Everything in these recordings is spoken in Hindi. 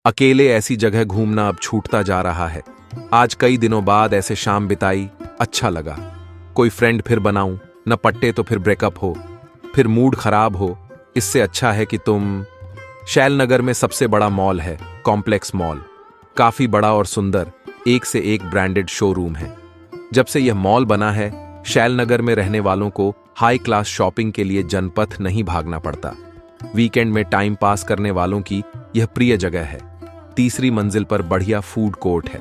अकेले ऐसी जगह घूमना अब छूटता जा रहा है। आज कई दिनों बाद ऐसे शाम बिताई, अच्छा लगा। कोई फ्रेंड फिर बनाऊं, न पट्टे तो फिर ब्रेकअप हो, फिर मूड खराब हो। इससे अच्छा है कि तुम। शैलनगर में सबसे बड़ा मॉल है, कॉम्प्लेक्स मॉल। काफी बड़ा और सुंदर, एक से एक ब्रांडेड शोरूम है। जब से यह मॉल बना है, शैलनगर में रहने वालों को हाई क्लास शॉपिंग के लिए जनपथ नहीं भागना पड़ता। वीकेंड में टाइम पास करने वालों की यह प्रिय जगह है। तीसरी मंजिल पर बढ़िया फूड कोर्ट है।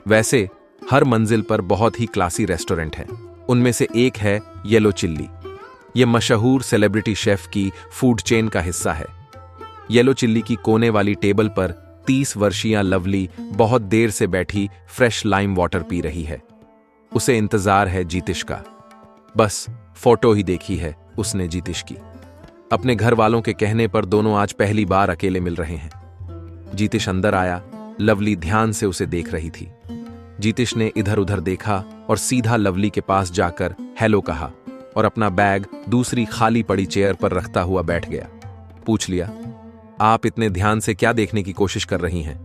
वैसे हर मंजिल पर बहुत ही क्लासी रेस्टोरेंट है। उनमें से एक है येलो चिल्ली। यह मशहूर सेलिब्रिटी शेफ की फूड चेन का हिस्सा है। येलो चिल्ली की कोने वाली टेबल पर 30 वर्षीय लवली बहुत देर से बैठी फ्रेश लाइम वाटर पी रही है। उसे इंतजार है जीतिश का। बस फोटो ही देखी है उसने जीतिश की। अपने घर वालों के कहने पर दोनों आज पहली बार अकेले मिल रहे हैं। जीतिश अंदर आया। लवली ध्यान से उसे देख रही थी। जीतिश ने इधर उधर देखा और सीधा लवली के पास जाकर हेलो कहा और अपना बैग दूसरी खाली पड़ी चेयर पर रखता हुआ बैठ गया। पूछ लिया, आप इतने ध्यान से क्या देखने की कोशिश कर रही हैं?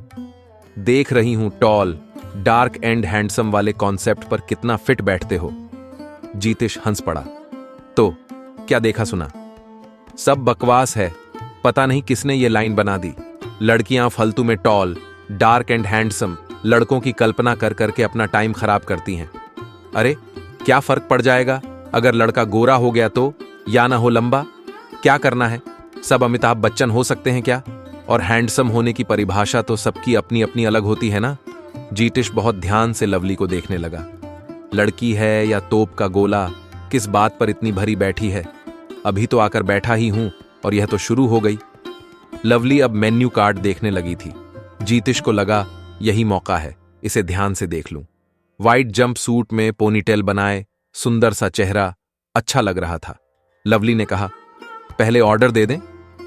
देख रही हूं टॉल, डार्क एंड हैंडसम वाले कॉन्सेप्ट पर कितना फिट बैठते हो। जीतिश हंस पड़ा। तो क्या देखा सुना? सब बकवास है। पता नहीं किसने ये लाइन बना दी। लड़कियां फालतू में टॉल, डार्क एंड हैंडसम लड़कों की कल्पना कर करके अपना टाइम खराब करती हैं। अरे क्या फर्क पड़ जाएगा अगर लड़का गोरा हो गया तो, या ना हो लंबा? क्या करना है? सब अमिताभ बच्चन हो सकते हैं क्या? और हैंडसम होने की परिभाषा तो सबकी अपनी अपनी अलग होती है ना। जीतिश बहुत ध्यान से लवली को देखने लगा। लड़की है या तोप का गोला, किस बात पर इतनी भरी बैठी है? अभी तो आकर बैठा ही हूं और यह तो शुरू हो गई। लवली अब मेन्यू कार्ड देखने लगी थी। जीतिश को लगा यही मौका है, इसे ध्यान से देख लूं। व्हाइट जंप सूट में पोनीटेल बनाए, सुंदर सा चेहरा, अच्छा लग रहा था। लवली ने कहा, पहले ऑर्डर दे दें?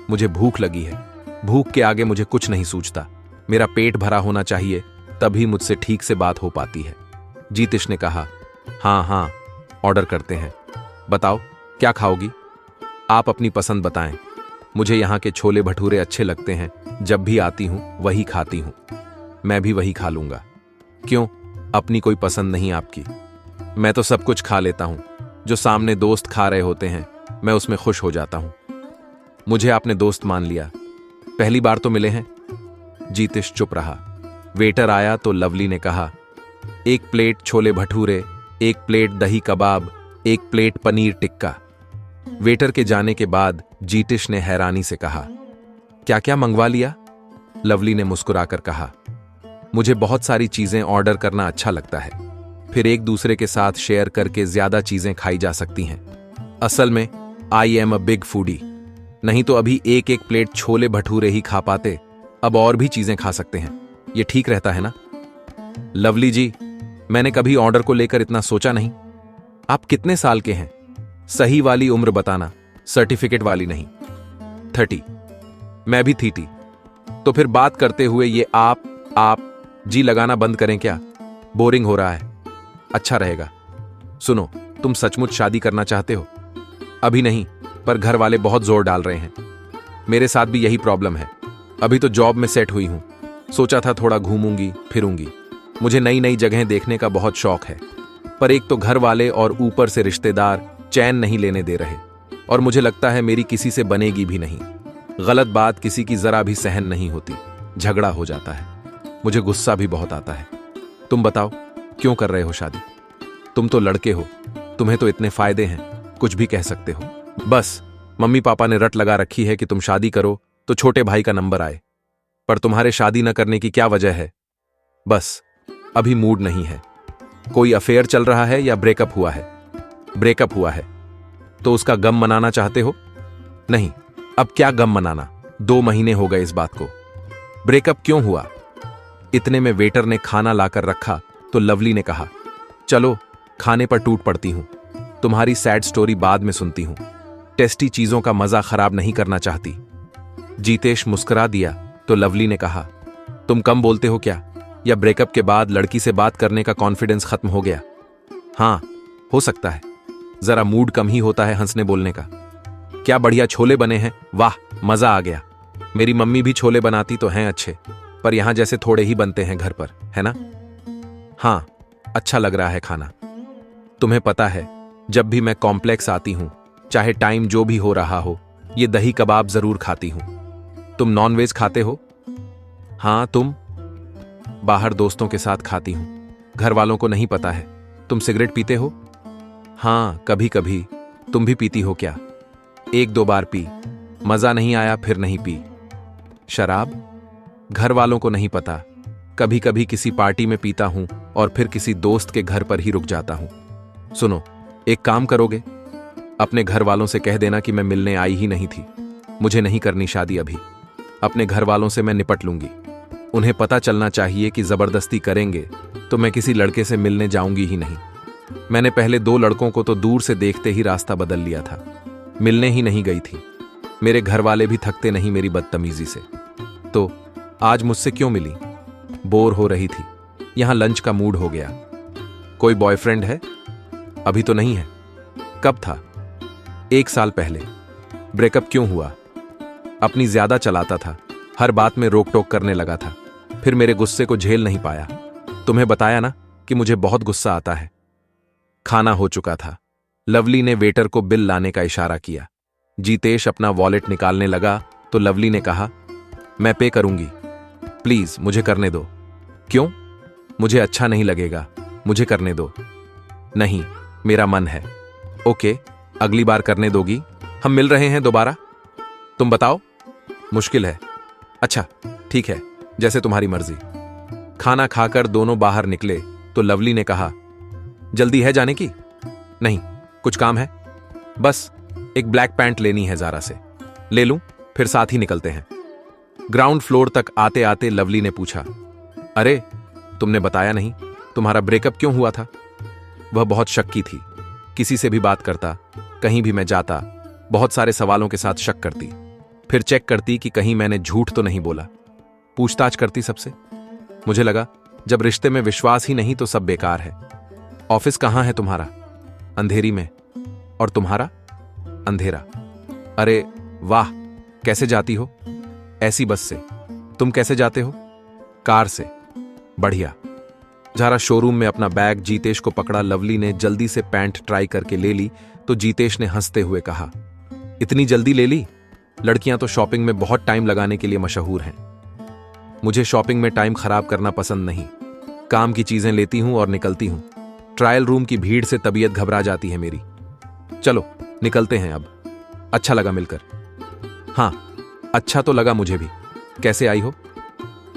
मुझे भूख लगी है। भूख के आगे मुझे कुछ नहीं सूझता। मेरा पेट भरा होना चाहिए, तभी मुझसे ठीक से बात हो पाती है। जीतिश ने कहा, हाँ, ऑर्डर करते हैं। बताओ क्या खाओगी? आप अपनी पसंद बताएं। मुझे यहाँ के छोले भटूरे अच्छे लगते हैं। जब भी आती हूं वही खाती हूं। मैं भी वही खा लूंगा। क्यों, अपनी कोई पसंद नहीं आपकी? मैं तो सब कुछ खा लेता हूं। जो सामने दोस्त खा रहे होते हैं मैं उसमें खुश हो जाता हूं। मुझे आपने दोस्त मान लिया। पहली बार तो मिले हैं। जीतिश चुप रहा। वेटर आया तो लवली ने कहा, एक प्लेट छोले भटूरे, एक प्लेट दही कबाब, एक प्लेट पनीर टिक्का। वेटर के जाने के बाद जीतिश ने हैरानी से कहा, क्या क्या मंगवा लिया? लवली ने मुस्कुराकर कहा, मुझे बहुत सारी चीजें ऑर्डर करना अच्छा लगता है। फिर एक दूसरे के साथ शेयर करके ज्यादा चीजें खाई जा सकती हैं। असल में I am a big foodie. नहीं तो अभी एक एक प्लेट छोले भटूरे ही खा पाते, अब और भी चीजें खा सकते हैं। ये ठीक रहता है ना? लवली जी, मैंने कभी ऑर्डर को लेकर इतना सोचा नहीं। आप कितने साल के हैं? सही वाली उम्र बताना, सर्टिफिकेट वाली नहीं। 30। मैं भी 30। तो फिर बात करते हुए ये आप जी लगाना बंद करें क्या? बोरिंग हो रहा है। अच्छा रहेगा। सुनो, तुम सचमुच शादी करना चाहते हो? अभी नहीं, पर घर वाले बहुत जोर डाल रहे हैं। मेरे साथ भी यही प्रॉब्लम है। अभी तो जॉब में सेट हुई हूं। सोचा था थोड़ा घूमूंगी फिरूंगी। मुझे नई नई जगहें देखने का बहुत शौक है, पर एक तो घर वाले और ऊपर से रिश्तेदार चैन नहीं लेने दे रहे, और मुझे लगता है मेरी किसी से बनेगी भी नहीं। गलत बात किसी की जरा भी सहन नहीं होती, झगड़ा हो जाता है। मुझे गुस्सा भी बहुत आता है। तुम बताओ, क्यों कर रहे हो शादी? तुम तो लड़के हो, तुम्हें तो इतने फायदे हैं, कुछ भी कह सकते हो। बस मम्मी पापा ने रट लगा रखी है कि तुम शादी करो तो छोटे भाई का नंबर आए। पर तुम्हारे शादी न करने की क्या वजह है? बस अभी मूड नहीं है। कोई अफेयर चल रहा है या ब्रेकअप हुआ है? ब्रेकअप हुआ है। तो उसका गम मनाना चाहते हो? नहीं, अब क्या गम मनाना, 2 महीने हो गए इस बात को। ब्रेकअप क्यों हुआ? इतने में वेटर ने खाना लाकर रखा तो लवली ने कहा, चलो खाने पर टूट पड़ती हूं। तुम्हारी सैड स्टोरी बाद में सुनती हूं। टेस्टी चीजों का मजा खराब नहीं करना चाहती। जीतेश मुस्कुरा दिया तो लवली ने कहा, तुम कम बोलते हो क्या? या ब्रेकअप के बाद लड़की से बात करने का कॉन्फिडेंस खत्म हो गया? हाँ, हो सकता है। जरा मूड कम ही होता है हंसने बोलने का। क्या बढ़िया छोले बने हैं, वाह, मजा आ गया। मेरी मम्मी भी छोले बनाती तो हैं अच्छे। पर यहां जैसे थोड़े ही बनते हैं घर पर, है ना? हाँ, अच्छा लग रहा है खाना। तुम्हें पता है, जब भी मैं कॉम्प्लेक्स आती हूं, चाहे टाइम जो भी हो रहा हो, ये दही कबाब जरूर खाती हूं। तुम नॉनवेज खाते हो? हाँ, तुम? बाहर दोस्तों के साथ खाती हूं, घर वालों को नहीं पता है। तुम सिगरेट पीते हो? हाँ, कभी कभी। तुम भी पीती हो क्या? 1-2 बार पी, मजा नहीं आया फिर नहीं पी। शराब? घर वालों को नहीं पता, कभी कभी किसी पार्टी में पीता हूं और फिर किसी दोस्त के घर पर ही रुक जाता हूं। सुनो, एक काम करोगे? अपने घर वालों से कह देना कि मैं मिलने आई ही नहीं थी। मुझे नहीं करनी शादी अभी। अपने घर वालों से मैं निपट लूंगी। उन्हें पता चलना चाहिए कि जबरदस्ती करेंगे तो मैं किसी लड़के से मिलने जाऊंगी ही नहीं। मैंने पहले 2 लड़कों को तो दूर से देखते ही रास्ता बदल लिया था, मिलने ही नहीं गई थी। मेरे घर वाले भी थकते नहीं मेरी बदतमीजी से। तो आज मुझसे क्यों मिली? बोर हो रही थी, यहां लंच का मूड हो गया। कोई बॉयफ्रेंड है? अभी तो नहीं है। कब था? 1 साल पहले। ब्रेकअप क्यों हुआ? अपनी ज्यादा चलाता था, हर बात में रोक टोक करने लगा था, फिर मेरे गुस्से को झेल नहीं पाया। तुम्हें बताया ना कि मुझे बहुत गुस्सा आता है। खाना हो चुका था। लवली ने वेटर को बिल लाने का इशारा किया। जीतेश अपना वॉलेट निकालने लगा तो लवली ने कहा, मैं पे करूंगी, प्लीज मुझे करने दो। क्यों? मुझे अच्छा नहीं लगेगा, मुझे करने दो। नहीं, मेरा मन है। ओके, अगली बार करने दोगी? हम मिल रहे हैं दोबारा? तुम बताओ। मुश्किल है। अच्छा, ठीक है, जैसे तुम्हारी मर्जी। खाना खाकर दोनों बाहर निकले तो लवली ने कहा, जल्दी है जाने की? नहीं, कुछ काम है। बस एक ब्लैक पैंट लेनी है ज़ारा से। ले लूं? फिर साथ ही निकलते हैं। ग्राउंड फ्लोर तक आते आते लवली ने पूछा, अरे तुमने बताया नहीं, तुम्हारा ब्रेकअप क्यों हुआ था? वह बहुत शक्की थी, किसी से भी बात करता, कहीं भी मैं जाता, बहुत सारे सवालों के साथ शक करती, फिर चेक करती कि कहीं मैंने झूठ तो नहीं बोला। पूछताछ करती सबसे। मुझे लगा जब रिश्ते में विश्वास ही नहीं तो सब बेकार है। ऑफिस कहाँ है तुम्हारा? अंधेरी में। और तुम्हारा? अंधेरा। अरे वाह, कैसे जाती हो? ऐसी बस से। तुम कैसे जाते हो? कार से। बढ़िया। ज़ारा शोरूम में अपना बैग जीतेश को पकड़ा। लवली ने जल्दी से पैंट ट्राई करके ले ली तो जीतेश ने हंसते हुए कहा, इतनी जल्दी ले ली? लड़कियां तो शॉपिंग में बहुत टाइम लगाने के लिए मशहूर हैं। मुझे शॉपिंग में टाइम खराब करना पसंद नहीं। काम की चीजें लेती हूं और निकलती हूं। ट्रायल रूम की भीड़ से तबीयत घबरा जाती है मेरी। चलो निकलते हैं अब। अच्छा लगा मिलकर। हाँ, अच्छा तो लगा मुझे भी। कैसे आई हो?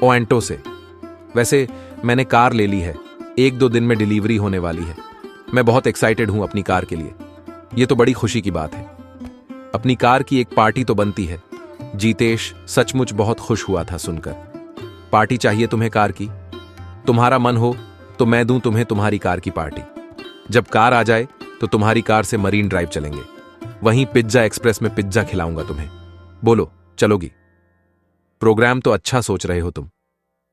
ओएंटो से। वैसे मैंने कार ले ली है, 1-2 दिन में डिलीवरी होने वाली है। मैं बहुत एक्साइटेड हूं अपनी कार के लिए। यह तो बड़ी खुशी की बात है। अपनी कार की एक पार्टी तो बनती है। जीतेश सचमुच बहुत खुश हुआ था सुनकर। पार्टी चाहिए तुम्हें कार की? तुम्हारा मन हो तो मैं दूं तुम्हें तुम्हारी कार की पार्टी। जब कार आ जाए तो तुम्हारी कार से मरीन ड्राइव चलेंगे, वहीं पिज्जा एक्सप्रेस में पिज्जा खिलाऊंगा तुम्हें। बोलो, चलोगी? प्रोग्राम तो अच्छा सोच रहे हो तुम।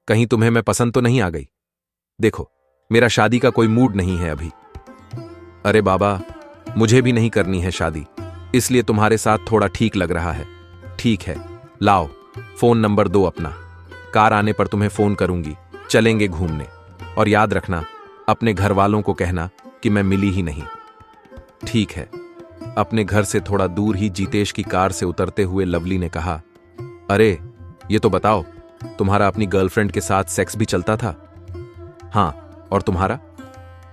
कहीं तुम्हें मैं पसंद तो नहीं आ गई? देखो, मेरा शादी का कोई मूड नहीं है अभी। अरे बाबा, मुझे भी नहीं करनी है शादी, इसलिए तुम्हारे साथ थोड़ा ठीक लग रहा है। ठीक है, लाओ फोन नंबर दो अपना। कार आने पर तुम्हें फोन करूंगी, चलेंगे घूमने। और याद रखना, अपने घर वालों को कहना कि मैं मिली ही नहीं। ठीक है। अपने घर से थोड़ा दूर ही जीतेश की कार से उतरते हुए लवली ने कहा, अरे ये तो बताओ, तुम्हारा अपनी गर्लफ्रेंड के साथ सेक्स भी चलता था? हाँ। और तुम्हारा?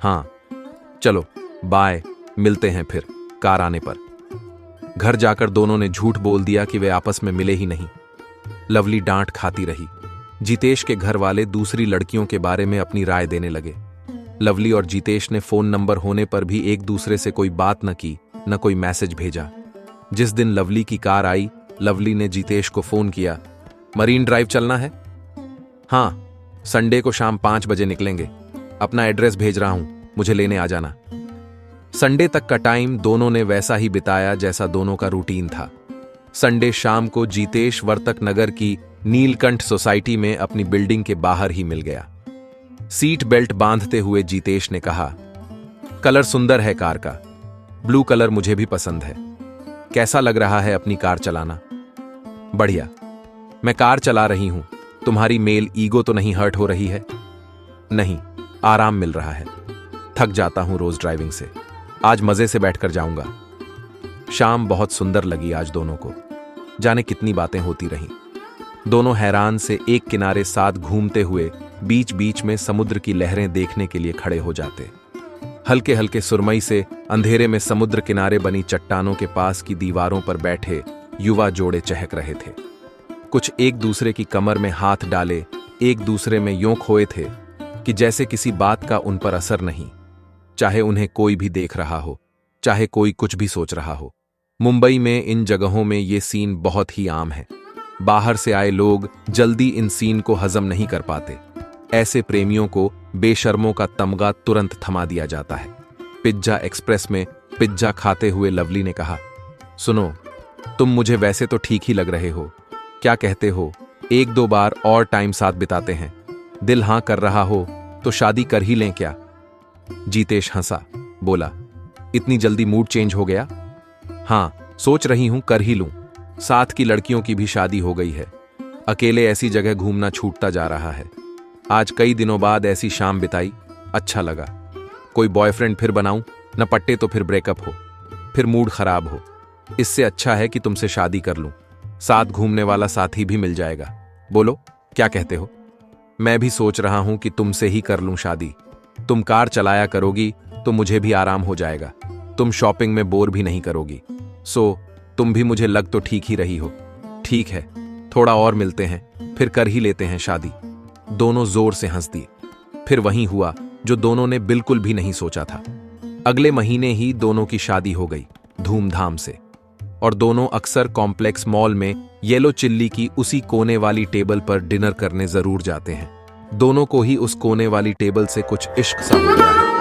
हाँ। चलो बाय, मिलते हैं फिर कार आने पर। घर जाकर दोनों ने झूठ बोल दिया कि वे आपस में मिले ही नहीं। लवली डांट खाती रही। जीतेश के घर वाले दूसरी लड़कियों के बारे में अपनी राय देने लगे। लवली और जीतेश ने फोन नंबर होने पर भी एक दूसरे से कोई बात न की, न कोई मैसेज भेजा। जिस दिन लवली की कार आई, लवली ने जीतेश को फोन किया, मरीन ड्राइव चलना है? हाँ, संडे को शाम 5 बजे निकलेंगे। अपना एड्रेस भेज रहा हूं, मुझे लेने आ जाना। संडे तक का टाइम दोनों ने वैसा ही बिताया जैसा दोनों का रूटीन था। संडे शाम को जीतेश वर्तक नगर की नीलकंठ सोसाइटी में अपनी बिल्डिंग के बाहर ही मिल गया। सीट बेल्ट बांधते हुए जीतेश ने कहा, कलर सुंदर है कार का, ब्लू कलर मुझे भी पसंद है। कैसा लग रहा है अपनी कार चलाना? बढ़िया। मैं कार चला रही हूं, तुम्हारी मेल ईगो तो नहीं हर्ट हो रही है? नहीं, आराम मिल रहा है। थक जाता हूं रोज ड्राइविंग से। आज मजे से बैठकर जाऊंगा। शाम बहुत सुंदर लगी आज दोनों को। जाने कितनी बातें होती रहीं। दोनों हैरान से एक किनारे साथ घूमते हुए बीच बीच में समुद्र की लहरें देखने के लिए खड़े हो जाते। हल्के हल्के सुरमई से अंधेरे में समुद्र किनारे बनी चट्टानों के पास की दीवारों पर बैठे युवा जोड़े चहक रहे थे। कुछ एक दूसरे की कमर में हाथ डाले एक दूसरे में यूं खोए थे कि जैसे किसी बात का उन पर असर नहीं, चाहे उन्हें कोई भी देख रहा हो, चाहे कोई कुछ भी सोच रहा हो। मुंबई में इन जगहों में ये सीन बहुत ही आम है। बाहर से आए लोग जल्दी इन सीन को हजम नहीं कर पाते। ऐसे प्रेमियों को बेशर्मों का तमगा तुरंत थमा दिया जाता है। पिज्जा एक्सप्रेस में पिज्जा खाते हुए लवली ने कहा, सुनो, तुम मुझे वैसे तो ठीक ही लग रहे हो। क्या कहते हो, एक दो बार और टाइम साथ बिताते हैं? दिल हां कर रहा हो तो शादी कर ही लें क्या? जीतेश हंसा, बोला, इतनी जल्दी मूड चेंज हो गया? हां, सोच रही हूं कर ही लूं। साथ की लड़कियों की भी शादी हो गई है। अकेले ऐसी जगह घूमना छूटता जा रहा है। आज कई दिनों बाद ऐसी शाम बिताई, अच्छा लगा। कोई बॉयफ्रेंड फिर बनाऊं, न पट्टे तो फिर ब्रेकअप हो, फिर मूड खराब हो। इससे अच्छा है कि तुमसे शादी कर लूं। साथ घूमने वाला साथी भी मिल जाएगा। बोलो, क्या कहते हो? मैं भी सोच रहा हूं कि तुमसे ही कर लूं शादी। तुम कार चलाया करोगी तो मुझे भी आराम हो जाएगा। तुम शॉपिंग में बोर भी नहीं करोगी। सो तुम भी मुझे लग तो ठीक ही रही हो। ठीक है, थोड़ा और मिलते हैं, फिर कर ही लेते हैं शादी। दोनों जोर से हंस दिए। फिर वही हुआ जो दोनों ने बिल्कुल भी नहीं सोचा था। अगले महीने ही दोनों की शादी हो गई, धूमधाम से। और दोनों अक्सर कॉम्प्लेक्स मॉल में येलो चिल्ली की उसी कोने वाली टेबल पर डिनर करने जरूर जाते हैं। दोनों को ही उस कोने वाली टेबल से कुछ इश्क सा हो गया है।